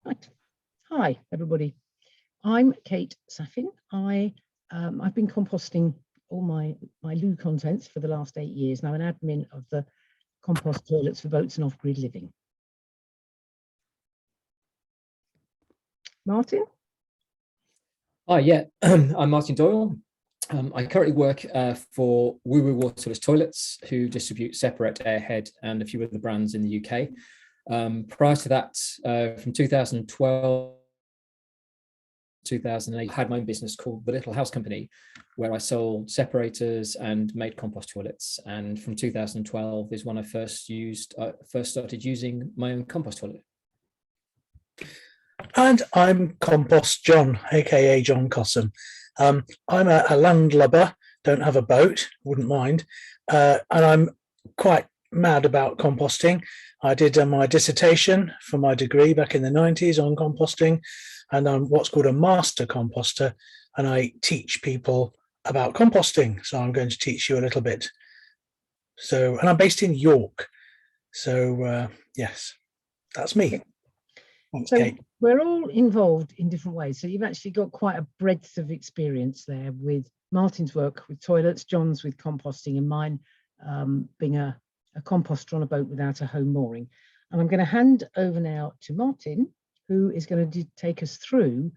Right. Hi, everybody. I'm Kate Saffin. I've been composting all my loo contents for the last 8 years now, an admin of the compost toilets for boats and off-grid living. Martin? Hi, yeah, I'm Martin Doyle. I currently work for WooWoo Waterless Toilets, who distribute Separett, Airhead, and a few other brands in the UK. Prior to that, from 2012, 2008, I had my own business called The Little House Company, where I sold separators and made compost toilets. And from 2012 is when I first started using my own compost toilet. And I'm Compost John, aka John Cosham. I'm a landlubber, don't have a boat, wouldn't mind, and I'm quite mad about composting. I did my dissertation for my degree back in the 90s on composting, and I'm what's called a Master Composter, and I teach people about composting. So I'm going to teach you a little bit. So, and I'm based in York. So yes, that's me. Thanks, So Kate. we're all involved in different ways. So you've actually got quite a breadth of experience there with Martin's work with toilets, John's with composting, and mine being a composter on a boat without a home mooring. And I'm going to hand over now to Martin, who is going to take us through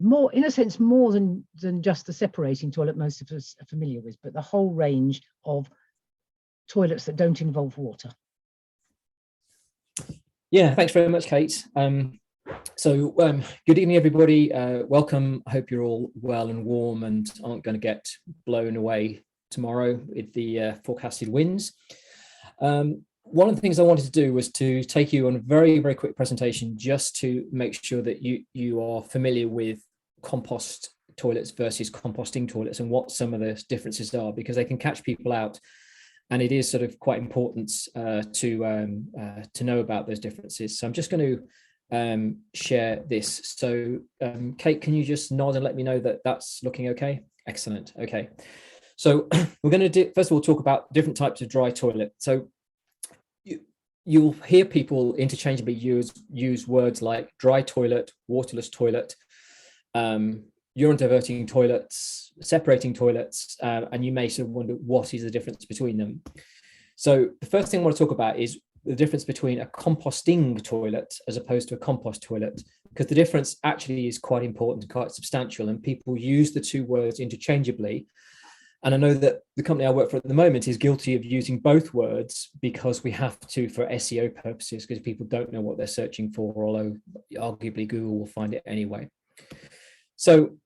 more, in a sense, more than just the separating toilet most of us are familiar with, but the whole range of toilets that don't involve water. Yeah, thanks very much, Kate. Good evening, everybody. Welcome. I hope you're all well and warm and aren't going to get blown away tomorrow with the forecasted winds. One of the things I wanted to do was to take you on a very, very quick presentation just to make sure that you are familiar with compost toilets versus composting toilets and what some of the differences are, because they can catch people out. And it is sort of quite important to know about those differences. So I'm just going to share this. So Kate, can you just nod and let me know that that's looking okay? Excellent. Okay. So we're going to first of all talk about different types of dry toilet. So you'll hear people interchangeably use words like dry toilet, waterless toilet, urine diverting toilets, separating toilets, and you may sort of wonder what is the difference between them. So the first thing I want to talk about is the difference between a composting toilet as opposed to a compost toilet, because the difference actually is quite important and quite substantial, and people use the two words interchangeably. And I know that the company I work for at the moment is guilty of using both words because we have to for SEO purposes, because people don't know what they're searching for, although arguably Google will find it anyway. So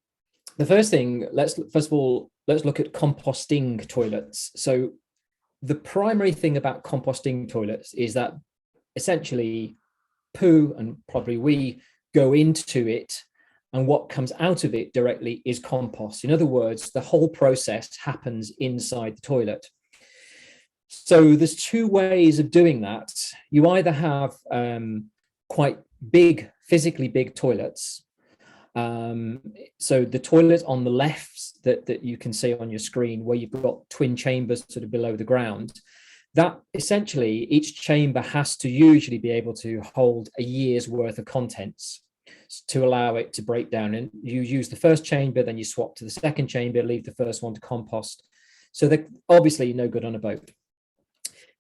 the first thing, let's look at composting toilets. So the primary thing about composting toilets is that essentially poo and probably wee go into it, and what comes out of it directly is compost. In other words, the whole process happens inside the toilet. So there's two ways of doing that. You either have quite big, physically big toilets. So the toilet on the left that you can see on your screen, where you've got twin chambers sort of below the ground, that essentially each chamber has to usually be able to hold a year's worth of contents to allow it to break down. And you use the first chamber, then you swap to the second chamber, leave the first one to compost. So they're obviously no good on a boat.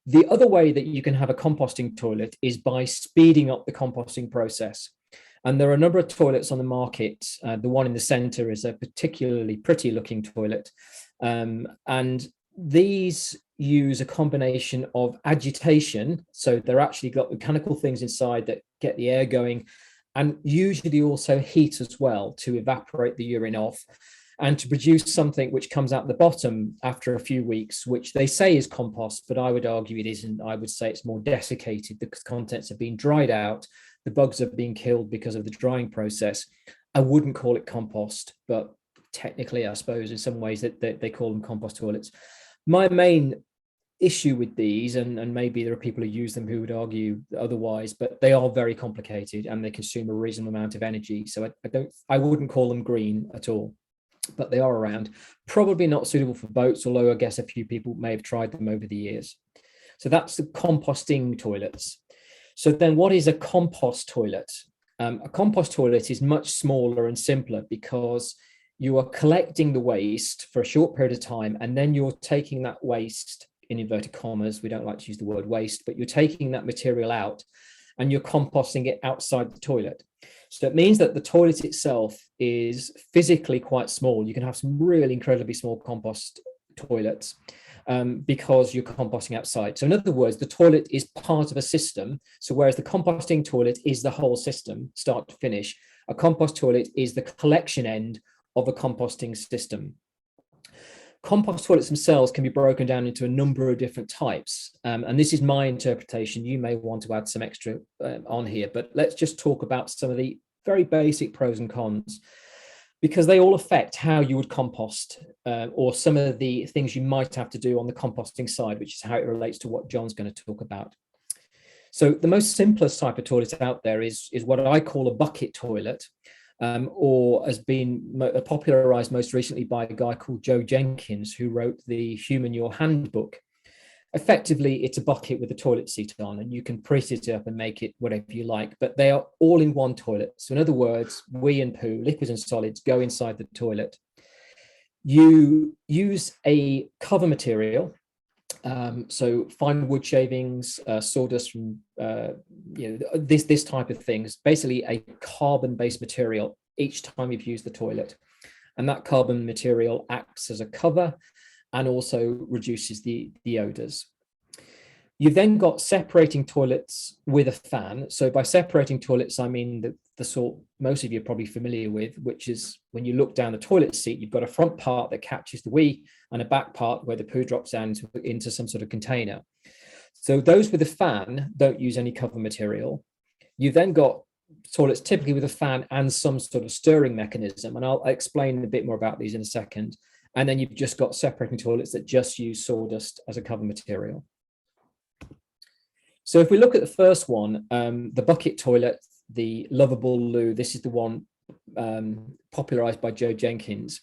The other way that you can have a composting toilet is by speeding up the composting process. And there are a number of toilets on the market. The one in the center is a particularly pretty looking toilet. And these use a combination of agitation. So they're actually got mechanical things inside that get the air going, and usually also heat as well to evaporate the urine off and to produce something which comes out the bottom after a few weeks, which they say is compost, but I would argue it isn't. I would say it's more desiccated. The contents have been dried out. The bugs are being killed because of the drying process. I wouldn't call it compost, but technically, I suppose, in some ways that they call them compost toilets. My main issue with these, and maybe there are people who use them who would argue otherwise, but they are very complicated and they consume a reasonable amount of energy. So I wouldn't call them green at all, but they are around. Probably not suitable for boats, although I guess a few people may have tried them over the years. So that's the composting toilets. So then what is a compost toilet? A compost toilet is much smaller and simpler because you are collecting the waste for a short period of time, and then you're taking that waste, in inverted commas, we don't like to use the word waste, but you're taking that material out and you're composting it outside the toilet. So it means that the toilet itself is physically quite small. You can have some really incredibly small compost toilets because you're composting outside. So in other words, the toilet is part of a system. So whereas the composting toilet is the whole system, start to finish, a compost toilet is the collection end of a composting system. Compost toilets themselves can be broken down into a number of different types. And this is my interpretation. You may want to add some extra on here, but let's just talk about some of the very basic pros and cons, because they all affect how you would compost or some of the things you might have to do on the composting side, which is how it relates to what John's going to talk about. So the most simplest type of toilet out there is what I call a bucket toilet. Or has been popularized most recently by a guy called Joe Jenkins, who wrote the Humanure Handbook. Effectively, it's a bucket with a toilet seat on, and you can press it up and make it whatever you like, but they are all in one toilet. So in other words, wee and poo, liquids and solids, go inside the toilet. You use a cover material, so fine wood shavings, sawdust from this type of things, basically a carbon-based material each time you've used the toilet, and that carbon material acts as a cover and also reduces the odors. You've then got separating toilets with a fan. So by separating toilets, I mean the sort most of you are probably familiar with, which is when you look down the toilet seat, you've got a front part that catches the wee and a back part where the poo drops down into some sort of container. So those with a fan don't use any cover material. You've then got toilets typically with a fan and some sort of stirring mechanism, and I'll explain a bit more about these in a second. And then you've just got separating toilets that just use sawdust as a cover material. So if we look at the first one, the bucket toilet, the lovable loo, this is the one popularized by Joe Jenkins.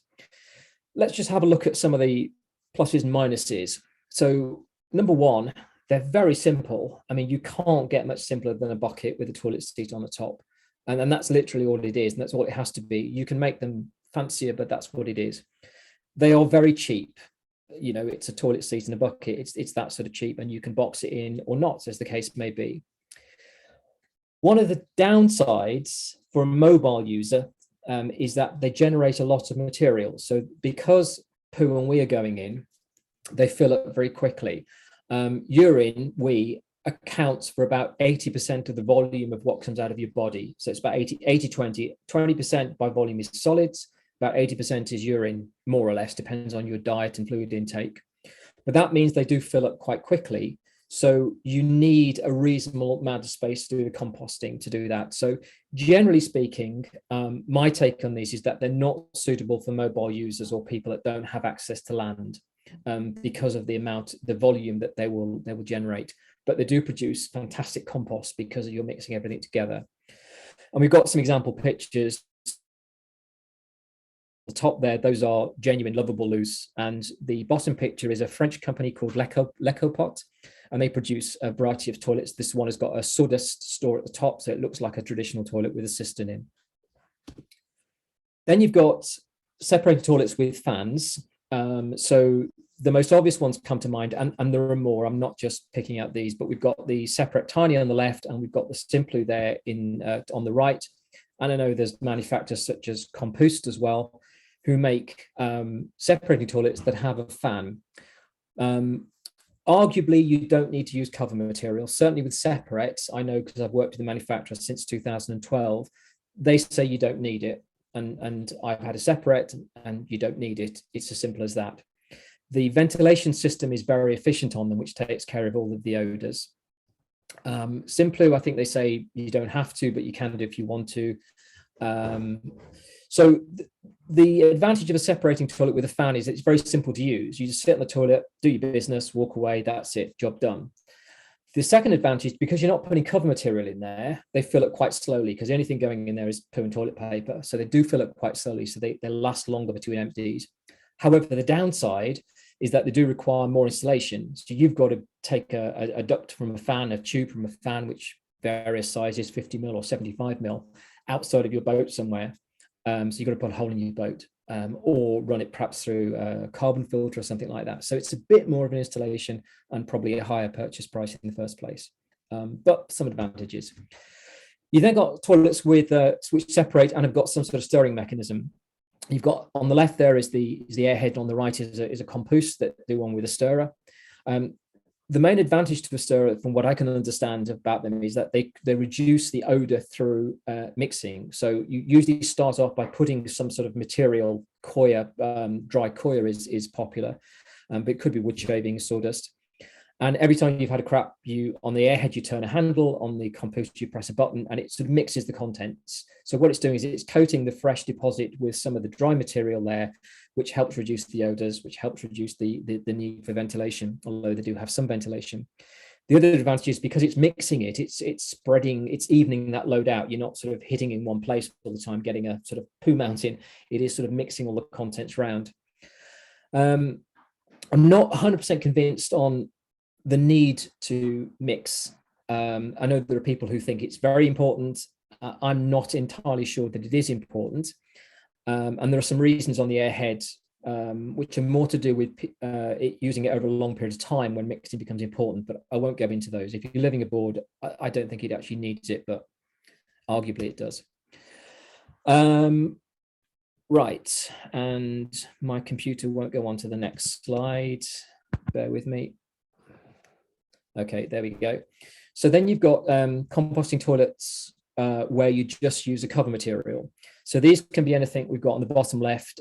Let's just have a look at some of the pluses and minuses. So number one, they're very simple. I mean, you can't get much simpler than a bucket with a toilet seat on the top. And that's literally all it is. And that's all it has to be. You can make them fancier, but that's what it is. They are very cheap. You know, it's a toilet seat in a bucket. It's that sort of cheap, and you can box it in or not, as the case may be. One of the downsides for a mobile user is that they generate a lot of material. So because poo and wee are going in, they fill up very quickly. Urine, wee, accounts for about 80% of the volume of what comes out of your body. So it's about 80-20. 20% by volume is solids. About 80% is urine, more or less, depends on your diet and fluid intake. But that means they do fill up quite quickly. So you need a reasonable amount of space to do the composting to do that. So generally speaking, my take on these is that they're not suitable for mobile users or people that don't have access to land because of the volume that they will generate. But they do produce fantastic compost because you're mixing everything together. And we've got some example pictures. The top there, those are genuine lovable loos, and the bottom picture is a French company called L'Ecopot, and they produce a variety of toilets. This one has got a sawdust store at the top, so it looks like a traditional toilet with a cistern in. Then you've got separating toilets with fans. So the most obvious ones come to mind, and there are more. I'm not just picking out these, but we've got the Separett Tiny on the left, and we've got the Simplu there on the right. And I know there's manufacturers such as Compost as well, who make separating toilets that have a fan. Arguably, you don't need to use cover material. Certainly with Separett, I know because I've worked with the manufacturer since 2012, they say you don't need it. And I've had a Separett and you don't need it. It's as simple as that. The ventilation system is very efficient on them, which takes care of all of the odors. Simplu, I think they say you don't have to, but you can do if you want to. So the advantage of a separating toilet with a fan is it's very simple to use. You just sit in the toilet, do your business, walk away, that's it, job done. The second advantage, because you're not putting cover material in there, they fill up quite slowly because the only thing going in there is poo and toilet paper. So they do fill up quite slowly, so they last longer between empties. However, the downside is that they do require more installation. So you've got to take a duct from a fan, a tube from a fan, which various sizes, 50 mil or 75 mil, outside of your boat somewhere. So you've got to put a hole in your boat, or run it perhaps through a carbon filter or something like that. So it's a bit more of an installation and probably a higher purchase price in the first place, but some advantages. You then got toilets with which separate and have got some sort of stirring mechanism. You've got on the left there is the airhead, on the right is a compost that do one with a stirrer. The main advantage to a stirrer, from what I can understand about them, is that they reduce the odor through mixing. So you usually start off by putting some sort of material, coir, dry coir is popular, but it could be wood shavings, sawdust. And every time you've had a crap, on the airhead, you turn a handle, on the compost, you press a button, and it sort of mixes the contents. So what it's doing is it's coating the fresh deposit with some of the dry material there, which helps reduce the odors, which helps reduce the need for ventilation, although they do have some ventilation. The other advantage is because it's mixing it, it's spreading, it's evening that load out. You're not sort of hitting in one place all the time, getting a sort of poo mountain. It is sort of mixing all the contents around. I'm not 100% convinced on the need to mix. I know there are people who think it's very important. I'm not entirely sure that it is important. And there are some reasons on the airhead, which are more to do with using it over a long period of time when mixing becomes important, but I won't go into those. If you're living aboard, I don't think it actually needs it, but arguably it does. Right, and my computer won't go on to the next slide. Bear with me. Okay, there we go. So then you've got composting toilets where you just use a cover material. So these can be anything. We've got on the bottom left,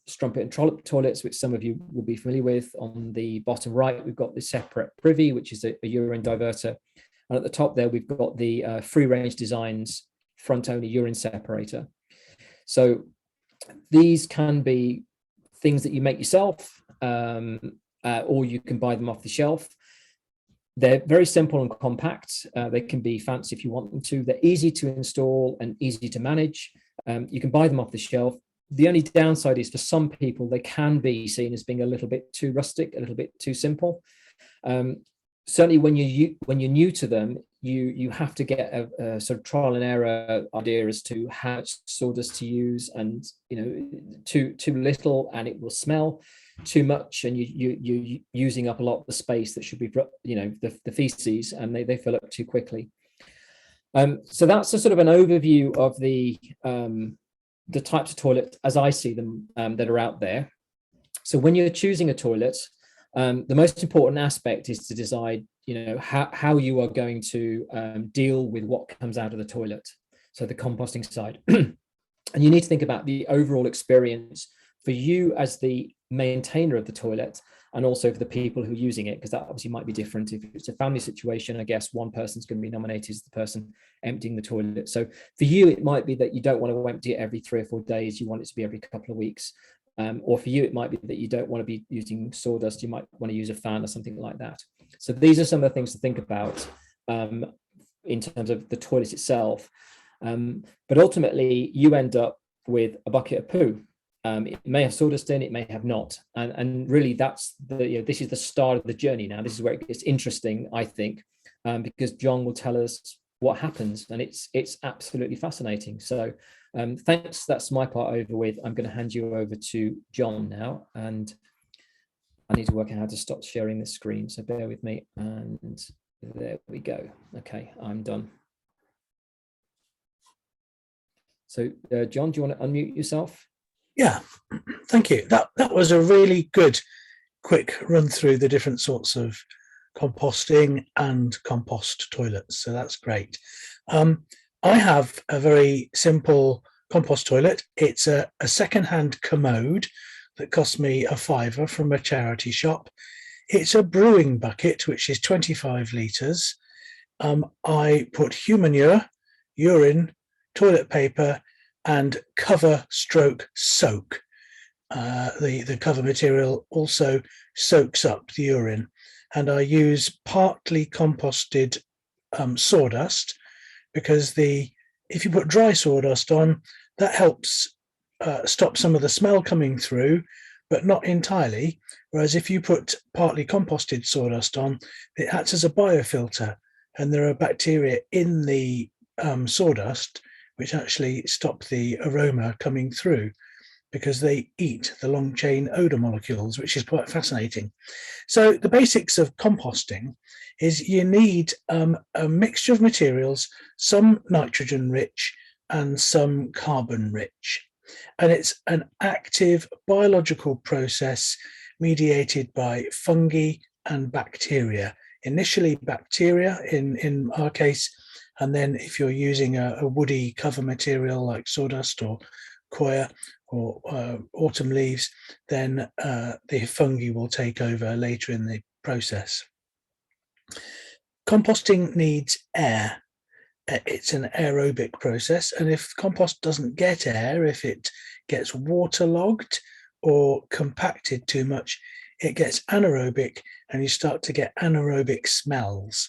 strumpet and trollop toilets, which some of you will be familiar with. On the bottom right, we've got the Separett privy, which is a urine diverter. And at the top there, we've got the free range designs front only urine separator. So these can be things that you make yourself, or you can buy them off the shelf. They're very simple and compact. They can be fancy if you want them to. They're easy to install and easy to manage. You can buy them off the shelf. The only downside is for some people, they can be seen as being a little bit too rustic, a little bit too simple. Certainly when you're new to them, you have to get a sort of trial and error idea as to how much sawdust to use, and too little and it will smell, too much and you're using up a lot of the space that should be the feces, and they fill up too quickly. So that's a sort of an overview of the types of toilet as I see them that are out there. So when you're choosing a toilet, the most important aspect is to decide how you are going to deal with what comes out of the toilet, so the composting side. And you need to think about the overall experience for you as the maintainer of the toilet, and also for the people who are using it, because that obviously might be different. If it's a family situation, I guess one person's going to be nominated as the person emptying the toilet. So for you, it might be that you don't want to empty it every 3 or 4 days. You want it to be every couple of weeks. Or for you, it might be that you don't want to be using sawdust. You might want to use a fan or something like that. So these are some of the things to think about in terms of the toilet itself. But ultimately, you end up with a bucket of poo. It may have sawdust in, it may have not, and really that's this is the start of the journey. Now this is where it gets interesting, I think, because John will tell us what happens, and it's absolutely fascinating. So thanks, that's my part over with. I'm going to hand you over to John now, and I need to work out how to stop sharing the screen, so bear with me. And there we go. Okay, I'm done. So John, do you want to unmute yourself? Yeah, thank you. That was a really good, quick run through the different sorts of composting and compost toilets. So that's great. I have a very simple compost toilet. It's a second-hand commode that cost me a £5 from a charity shop. It's a brewing bucket, which is 25 litres. I put human urine, toilet paper, and cover stroke soak. The cover material also soaks up the urine, and I use partly composted sawdust, because if you put dry sawdust on, that helps stop some of the smell coming through, but not entirely. Whereas if you put partly composted sawdust on, it acts as a biofilter, and there are bacteria in the sawdust which actually stop the aroma coming through, because they eat the long chain odor molecules, which is quite fascinating. So the basics of composting is you need a mixture of materials, some nitrogen rich and some carbon rich. And it's an active biological process mediated by fungi and bacteria. Initially bacteria in our case, and then if you're using a woody cover material like sawdust or coir or autumn leaves, then the fungi will take over later in the process. Composting needs air. It's an aerobic process, and if compost doesn't get air, if it gets waterlogged or compacted too much, it gets anaerobic, and you start to get anaerobic smells.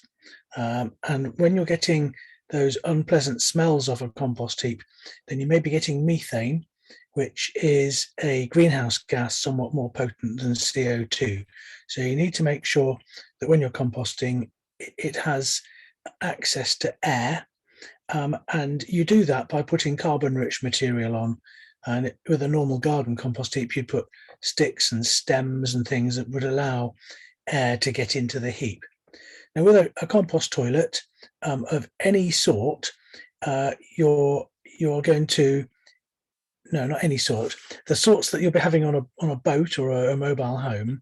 And when you're getting those unpleasant smells off a compost heap, then you may be getting methane, which is a greenhouse gas somewhat more potent than CO2. So you need to make sure that when you're composting, it has access to air. And you do that by putting carbon-rich material on. And with a normal garden compost heap, you put sticks and stems and things that would allow air to get into the heap. Now, with a compost toilet of any sort, you're going to, no, not any sort, the sorts that you'll be having on a boat or a mobile home,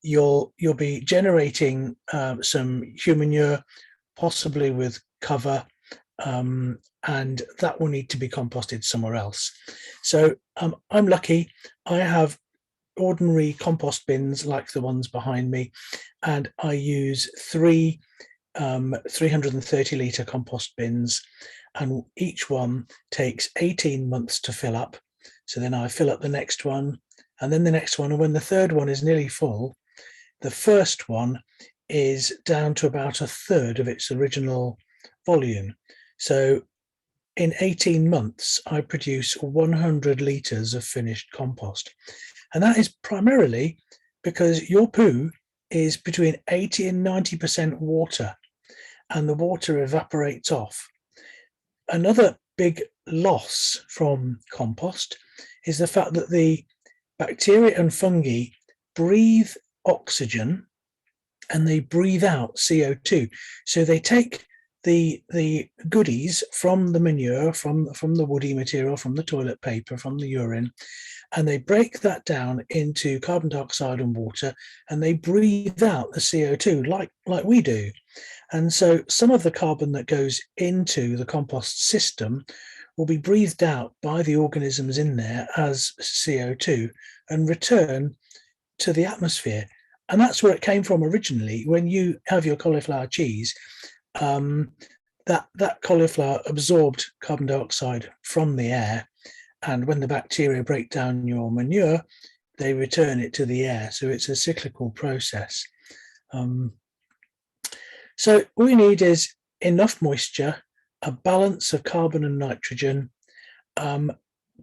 you'll be generating some human manure, possibly with cover, and that will need to be composted somewhere else. So I'm lucky. I have ordinary compost bins like the ones behind me, and I use three 330 litre compost bins, and each one takes 18 months to fill up. So then I fill up the next one, and then the next one, and when the third one is nearly full, the first one is down to about a third of its original volume. So in 18 months, I produce 100 litres of finished compost. And that is primarily because your poo is between 80 and 90% water, and the water evaporates off. Another big loss from compost is the fact that the bacteria and fungi breathe oxygen and they breathe out CO2. So they take the goodies from the manure, from the woody material, from the toilet paper, from the urine, and they break that down into carbon dioxide and water, and they breathe out the CO2 like we do. And so some of the carbon that goes into the compost system will be breathed out by the organisms in there as CO2 and return to the atmosphere. And that's where it came from originally. When you have your cauliflower cheese, that cauliflower absorbed carbon dioxide from the air, and when the bacteria break down your manure, they return it to the air. So it's a cyclical process. So all you need is enough moisture, a balance of carbon and nitrogen.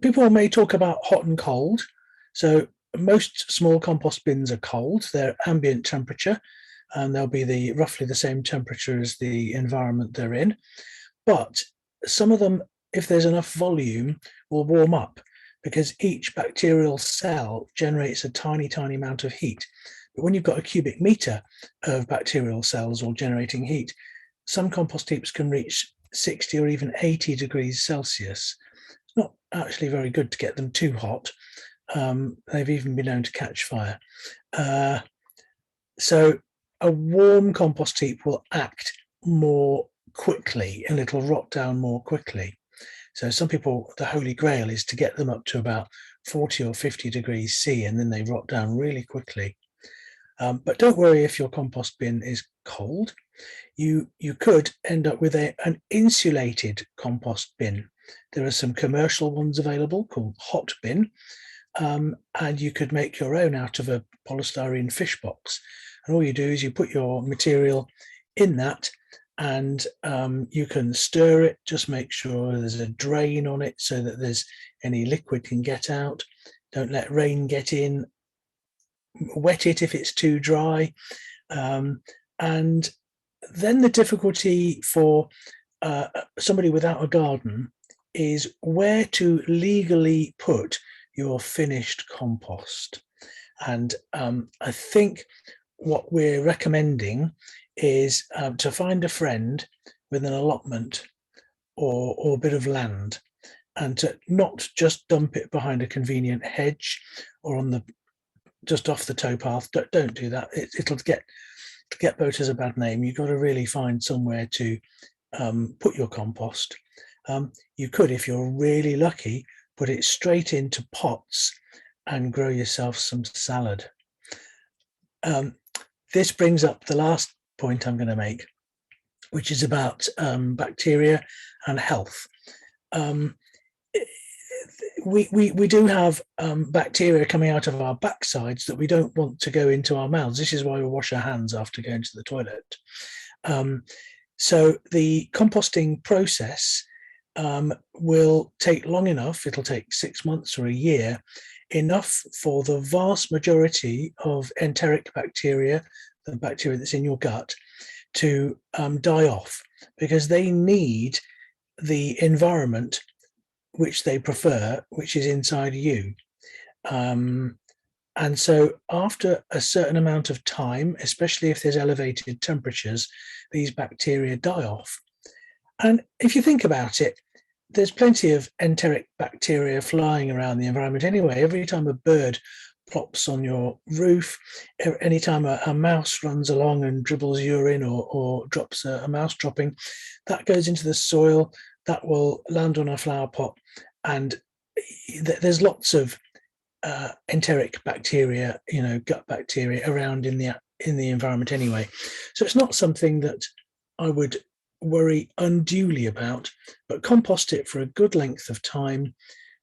People may talk about hot and cold. So most small compost bins are cold. They're ambient temperature, and they'll be roughly the same temperature as the environment they're in. But some of them, if there's enough volume, will warm up, because each bacterial cell generates a tiny, tiny amount of heat. But when you've got a cubic meter of bacterial cells all generating heat, some compost heaps can reach 60 or even 80 degrees Celsius. It's not actually very good to get them too hot. They've even been known to catch fire. So a warm compost heap will act more quickly, and it'll rot down more quickly. So some people, the holy grail is to get them up to about 40 or 50 degrees C, and then they rot down really quickly. But don't worry if your compost bin is cold. You could end up with an insulated compost bin. There are some commercial ones available called hot bin, and you could make your own out of a polystyrene fish box. And all you do is you put your material in that, and you can stir it. Just make sure there's a drain on it so that there's any liquid can get out. Don't let rain get in. Wet it if it's too dry, and then the difficulty for somebody without a garden is where to legally put your finished compost. And I think what we're recommending is to find a friend with an allotment or a bit of land, and to not just dump it behind a convenient hedge or on the just off the towpath. Don't do that. It'll get boaters a bad name. You've got to really find somewhere to put your compost. You could, if you're really lucky, put it straight into pots and grow yourself some salad. This brings up the last point I'm going to make, which is about bacteria and health. We do have bacteria coming out of our backsides that we don't want to go into our mouths. This is why we wash our hands after going to the toilet. So the composting process will take long enough. It'll take 6 months or a year, enough for the vast majority of enteric bacteria, the bacteria that's in your gut, to die off, because they need the environment which they prefer, which is inside you. And so after a certain amount of time, especially if there's elevated temperatures, these bacteria die off. And if you think about it, there's plenty of enteric bacteria flying around the environment anyway. Every time a bird plops on your roof, anytime a mouse runs along and dribbles urine or drops a mouse dropping, that goes into the soil, that will land on a flower pot. And there's lots of enteric bacteria, gut bacteria around in the environment anyway. So it's not something that I would worry unduly about, but compost it for a good length of time.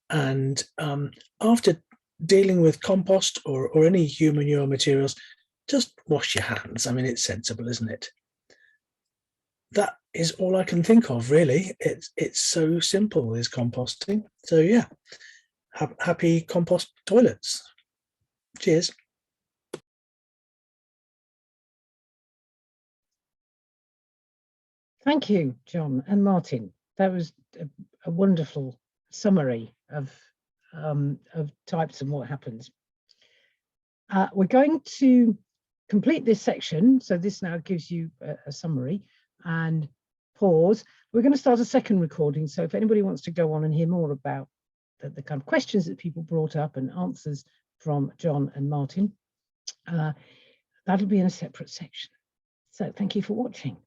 And after dealing with compost or any human manure materials, just wash your hands. I mean, it's sensible, isn't it? That is all I can think of, really. It's so simple, is composting. So yeah, happy compost toilets. Cheers. Thank you, John and Martin. That was a wonderful summary of types and what happens. We're going to complete this section. So this now gives you a summary, and pause. We're going to start a second recording. So if anybody wants to go on and hear more about the kind of questions that people brought up and answers from John and Martin, that'll be in a separate section. So thank you for watching.